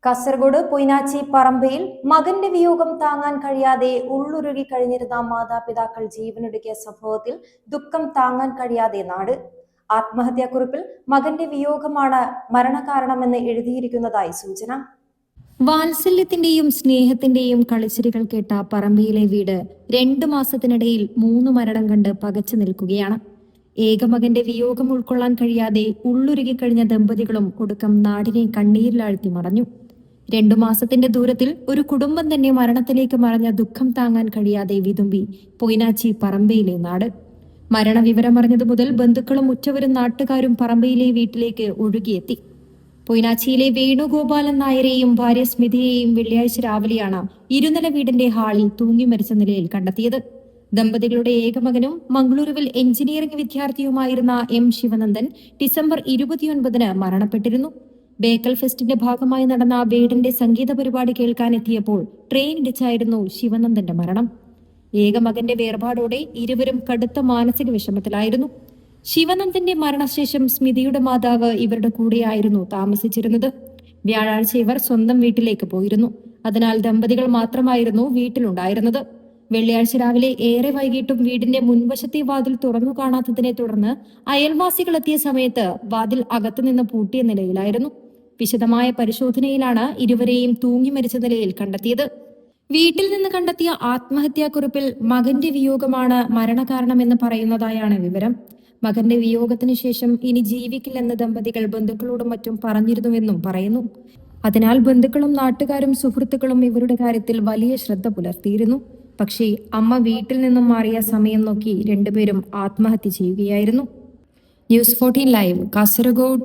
കാസർഗോഡ് പൊയ്നാച്ചി പറമ്പയിൽ മകന്റെ വിയോഗം താങ്ങാൻ കഴിയാതെ ഉള്ളുരുകി കഴിഞ്ഞിരുന്ന മാതാപിതാക്കൾ ജീവനൊടുക്കിയ സംഭവത്തിൽ ദുഃഖം താങ്ങാൻ കഴിയാതെ നാട്. ആത്മഹത്യാക്കുറിപ്പിൽ മകന്റെ വിയോഗമാണ് മരണകാരണമെന്ന് എഴുതിയിരിക്കുന്നതായി സൂചന. വാത്സല്യത്തിന്റെയും സ്നേഹത്തിന്റെയും കളിച്ചിരികൾ കേട്ട പറമ്പയിലെ വീട് 2 മാസത്തിനിടയിൽ 3 മരണം കണ്ട് പകച്ചു നിൽക്കുകയാണ്. ഏകമകന്റെ വിയോഗം ഉൾക്കൊള്ളാൻ കഴിയാതെ ഉള്ളുരുകി കഴിഞ്ഞ ദമ്പതികളും ഒടുക്കം നാടിനെ കണ്ണീരിലാഴ്ത്തി മറഞ്ഞു. 2 മാസത്തിന്റെ ദൂരത്തിൽ ഒരു കുടുംബം തന്നെ മരണത്തിലേക്ക് മറഞ്ഞ ദുഃഖം താങ്ങാൻ കഴിയാതെ വിതുമ്പി പൊയ്നാച്ചി പറമ്പയിലെ നാട്. മരണവിവരമറിഞ്ഞതു മുതൽ ബന്ധുക്കളും ഉറ്റവരും നാട്ടുകാരും പറമ്പയിലെ വീട്ടിലേക്ക് ഒഴുകിയെത്തി. പൊയ്നാച്ചിയിലെ വേണുഗോപാലൻ നായരെയും ഭാര്യ സ്മിതയെയും വെള്ളിയാഴ്ച രാവിലെയാണ് ഇരുനില വീടിന്റെ ഹാളിൽ തൂങ്ങി മരിച്ച നിലയിൽ കണ്ടെത്തിയത്. ദമ്പതികളുടെ ഏകമകനും മംഗളൂരുവിൽ എഞ്ചിനീയറിംഗ് വിദ്യാർത്ഥിയുമായിരുന്ന എം ശിവനന്ദൻ ഡിസംബർ 29-ന് മരണപ്പെട്ടിരുന്നു. ബേക്കൽ ഫെസ്റ്റിന്റെ ഭാഗമായി നടന്ന വീടിന്റെ സംഗീത പരിപാടി കേൾക്കാനെത്തിയപ്പോൾ ട്രെയിൻ ഇടിച്ചായിരുന്നു ശിവനന്ദന്റെ മരണം. ഏകമകന്റെ വേർപാടോടെ ഇരുവരും കടുത്ത മാനസിക വിഷമത്തിലായിരുന്നു. ശിവനന്ദന്റെ മരണശേഷം സ്മിതയുടെ മാതാവ് ഇവരുടെ കൂടെയായിരുന്നു താമസിച്ചിരുന്നത്. വ്യാഴാഴ്ച ഇവർ സ്വന്തം വീട്ടിലേക്ക് പോയിരുന്നു. അതിനാൽ ദമ്പതികൾ മാത്രമായിരുന്നു വീട്ടിലുണ്ടായിരുന്നത്. വെള്ളിയാഴ്ച രാവിലെ ഏറെ വൈകിട്ടും വീടിന്റെ മുൻവശത്തെ വാതിൽ തുറന്നു കാണാത്തതിനെ തുടർന്ന് അയൽവാസികൾ എത്തിയ സമയത്ത് വാതിൽ അകത്തുനിന്ന് പൂട്ടിയ നിലയിലായിരുന്നു. വിശദമായ പരിശോധനയിലാണ് ഇരുവരെയും തൂങ്ങി മരിച്ച നിലയിൽ കണ്ടെത്തിയത്. വീട്ടിൽ നിന്ന് കണ്ടെത്തിയ ആത്മഹത്യാക്കുറിപ്പിൽ മകന്റെ വിയോഗമാണ് മരണകാരണമെന്ന് പറയുന്നതായാണ് വിവരം. മകന്റെ വിയോഗത്തിന് ശേഷം ഇനി ജീവിക്കില്ലെന്ന് ദമ്പതികൾ ബന്ധുക്കളോടും മറ്റും പറഞ്ഞിരുന്നുവെന്നും പറയുന്നു. അതിനാൽ ബന്ധുക്കളും നാട്ടുകാരും സുഹൃത്തുക്കളും ഇവരുടെ കാര്യത്തിൽ വലിയ ശ്രദ്ധ പുലർത്തിയിരുന്നു. പക്ഷേ അമ്മ വീട്ടിൽ നിന്നും മാറിയ സമയം നോക്കി രണ്ടുപേരും ആത്മഹത്യ ചെയ്യുകയായിരുന്നു. News 14 live Kasaragod.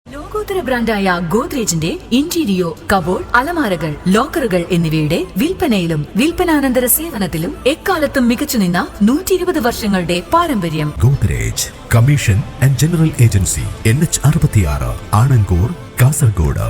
ലോകോത്തര ബ്രാൻഡായ ഗോദ്രേജിന്റെ ഇന്റീരിയോ, കബോർഡ്, അലമാരകൾ, ലോക്കറുകൾ എന്നിവയുടെ വിൽപ്പനയിലും വിൽപ്പനാനന്തര സേവനത്തിലും എക്കാലത്തും മികച്ചുനിന്ന 120 വർഷങ്ങളുടെ പാരമ്പര്യം. Godrej commission and general agency NH 66 Anangoor Kasaragod.